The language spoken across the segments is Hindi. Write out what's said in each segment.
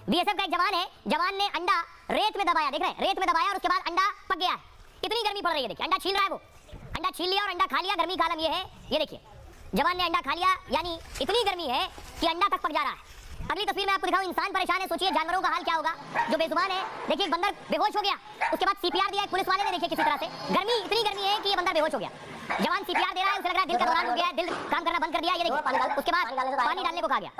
बीएसएफ का एक जवान है, जवान ने अंडा रेत में दबाया, देख रहे हैं, रेत में दबाया और उसके बाद अंडा पक गया है। इतनी गर्मी पड़ रही है, देखिए अंडा छील रहा है वो, अंडा छील लिया और अंडा खा लिया। गर्मी का आलम ये है, ये देखिए जवान ने अंडा खा लिया, यानी इतनी गर्मी है कि अंडा तक पक जा रहा है। अगली तस्वीर में आपको दिखाऊं, इंसान परेशान है, सोचिए जानवरों का हाल क्या होगा जो बेजुबान है। देखिए एक बंदर बेहोश हो गया, उसके बाद सीपीआर दिया एक पुलिस वाले ने, देखिए किसी तरह से। गर्मी इतनी गर्मी है कि ये बंदर बेहोश हो गया। जवान सीपीआर दे रहा है, उसे लग रहा है दिल का दौरान हो गया है, दिल काम करना बंद कर दिया। ये देखिए उसके बाद पानी डालने को कहा गया।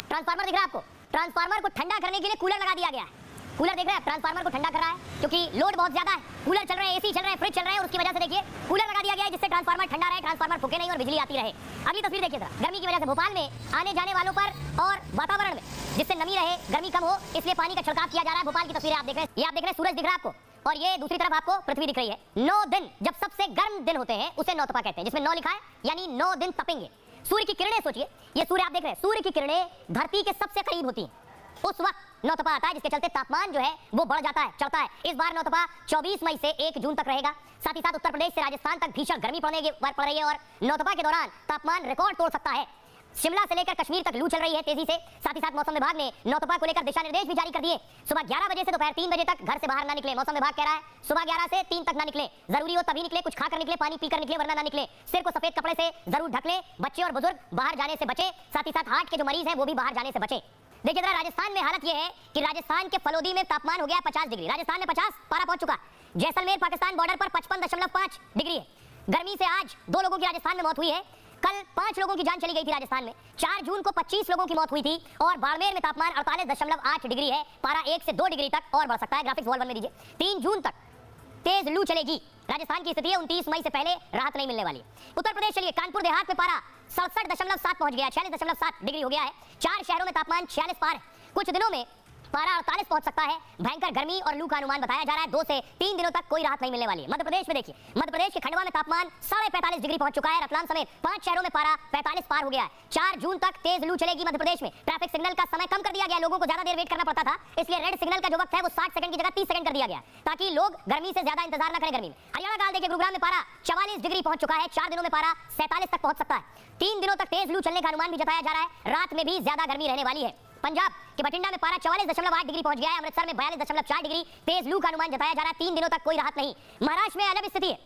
ट्रांसफार्मर दिख रहा है आपको, ट्रांसफार्मर को ठंडा करने के लिए कूलर लगा दिया गया है। कूलर देख रहे हैं, ट्रांसफार्मर को ठंडा कर रहा है क्योंकि लोड बहुत ज्यादा है। कूलर चल रहे हैं, एसी चल रहे हैं, फ्रिज चल रहे हैं, उसकी वजह से देखिए कूलर लगा दिया गया है जिससे ट्रांसफार्मर ठंडा रहे, ट्रांसफार्मर फूके नहीं और बिजली आती रहे। अगली तस्वीर देखिए जरा, गर्मी की वजह से भोपाल में आने जाने वालों पर और वातावरण में जिससे नमी रहे, गर्मी कम हो, इसलिए पानी का छिड़काव किया जा रहा है। भोपाल की तस्वीरें आप देख रहे हैं, ये आप देख रहे हैं, सूरज दिख रहा है आपको और ये दूसरी तरफ आपको पृथ्वी दिख रही है। 9 दिन जब सबसे गर्म दिन होते हैं उसे नौतपा कहते हैं, जिसमें 9 लिखा है, यानी 9 दिन तपेंगे। सूर्य की किरणें, सोचिए ये सूर्य आप देख रहे हैं, सूर्य की किरणें धरती के सबसे करीब होती हैं, उस वक्त नौतपा आता है, जिसके चलते तापमान जो है वो बढ़ जाता है, चढ़ता है। इस बार नौतपा 24 मई से 1 जून तक रहेगा। साथ ही साथ उत्तर प्रदेश से राजस्थान तक भीषण गर्मी पड़ रही है और नौतपा के दौरान तापमान रिकॉर्ड तोड़ सकता है। शिमला से लेकर कश्मीर तक लू चल रही है तेजी से। साथ ही साथ मौसम विभाग ने नौतपा को लेकर दिशा निर्देश भी जारी कर दिए। सुबह 11 बजे से दोपहर 3 बजे तक घर से बाहर ना निकले। मौसम विभाग कह रहा है सुबह 11 से 3 तक ना निकले, जरूरी हो तभी निकले, कुछ खाकर निकले, पानी पीकर निकले, वरना ना निकले। सिर को सफेद कपड़े से जरूर ढक ले। बच्चे और बुजुर्ग बाहर जाने से बचे। साथ ही साथ हार्ट के जो मरीज हैं वो भी बाहर जाने से बचे। देखिए जरा राजस्थान में हालत यह है कि राजस्थान के फलोदी में तापमान हो गया 50 डिग्री। राजस्थान में 50 पारा पहुंच चुका। जैसलमेर पाकिस्तान बॉर्डर पर 55.5 डिग्री है। गर्मी से आज 2 लोगों की राजस्थान में मौत हुई है। कल 5 लोगों की जान चली गई थी राजस्थान में। 4 जून को 25 लोगों की मौत हुई थी और बाड़मेर में तापमान 48.8 डिग्री है। पारा 1 से 2 डिग्री तक और बढ़ सकता है। ग्राफिक्स वॉल 1 में दीजिए। 3 जून तक तेज लू चलेगी। राजस्थान की स्थिति है 29 मई से पहले राहत नहीं मिलने वाली। उत्तर प्रदेश चलिए, कानपुर देहात में पारा 67.7 पहुंच गया, 46.7 डिग्री हो गया है। 4 शहरों में तापमान 46 पार है। कुछ दिनों में पारा 48 पहुंच सकता है। भयंकर गर्मी और लू का अनुमान बताया जा रहा है। 2 से 3 दिनों तक कोई राहत नहीं मिलने वाली है। मध्य प्रदेश में देखिए, मध्य प्रदेश के खंडवा में तापमान 45.5 डिग्री पहुंच चुका है। रतलाम समेत 5 शहरों में पारा 45 पार हो गया है। 4 जून तक तेज लू चलेगी मध्य प्रदेश में। ट्रैफिक सिग्नल का समय कम कर दिया गया, लोगों को ज्यादा देर वेट करना पड़ता था, इसलिए रेड सिग्नल का जो वक्त है वो 60 सेकंड की जगह 30 सेकंड कर दिया गया ताकि लोग गर्मी से ज्यादा इंतजार न करें गर्मी में। हरियाणा का हाल देखिए, गुरुग्राम में पारा 44 डिग्री पहुंच चुका है। 4 दिनों में पारा 47 तक पहुंच सकता है। 3 दिनों तक तेज लू चलने का अनुमान भी जताया जा रहा है। रात में भी ज्यादा गर्मी रहने वाली है। पंजाब के बठिंडा में पारा 44.8 डिग्री पहुंच गया है। अमृतसर में 42.4 डिग्री तेज लू का अनुमान जताया जा रहा है। 3 दिनों तक कोई राहत नहीं। महाराष्ट्र में अलग स्थिति है।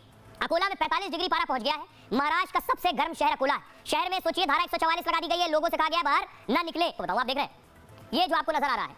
अकोला में 45 डिग्री पारा पहुंच गया है। महाराष्ट्र का सबसे गर्म शहर अकोला है। शहर में सोचिए धारा 144 लगा दी गई है। लोगों से कहा गया बाहर ना निकले। तो बताओ, आप देख रहे हैं ये जो आपको नजर आ रहा है,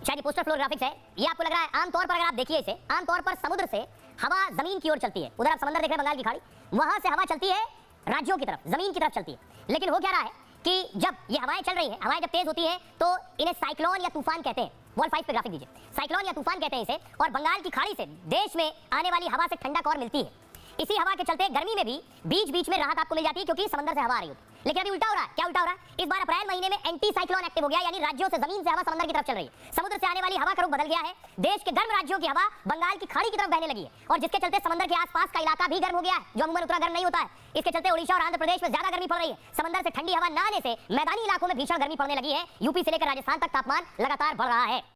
शायद पोस्टर फ्लोर ग्राफिक्स है। ये आपको लग रहा है, आमतौर पर अगर आप देखिए इसे, आमतौर पर समुद्र से हवा जमीन की ओर चलती है। उधर आप समंदर देख रहे हैं, बंगाल की खाड़ी, वहां से हवा चलती है राज्यों की तरफ, जमीन की तरफ चलती है। लेकिन हो क्या रहा है कि जब ये हवाएं चल रही हैं, हवाएं जब तेज होती हैं तो इन्हें साइक्लोन या तूफान कहते हैं। वॉल 5 पे ग्राफिक दीजिए। साइक्लोन या तूफान कहते हैं इसे। और बंगाल की खाड़ी से देश में आने वाली हवा से ठंडक और मिलती है। इसी हवा के चलते गर्मी में भी बीच बीच में राहत आपको मिल जाती है क्योंकि समंदर से हवा आ रही होती है। लेकिन अभी उल्टा हो रहा है। क्या उल्टा हो रहा है? इस बार अप्रैल महीने में एंटी साइक्लोन एक्टिव हो गया, यानी राज्यों से, जमीन से हवा समंदर की तरफ चल रही है। समुद्र से आने वाली हवा का रुख बदल गया है। देश के गर्म राज्यों की हवा बंगाल की खाड़ी की तरफ बहने लगी है और जिसके चलते समंदर के आसपास का इलाका भी गर्म हो गया है, जो अमूमन उतना गर्म नहीं होता है। इसके चलते ओडिशा और आंध्र प्रदेश में ज्यादा गर्मी पड़ रही है। समंदर से ठंडी हवा न आने से मैदानी इलाकों में भीषण गर्मी पड़ने लगी है। यूपी से लेकर राजस्थान तक तापमान लगातार बढ़ रहा है।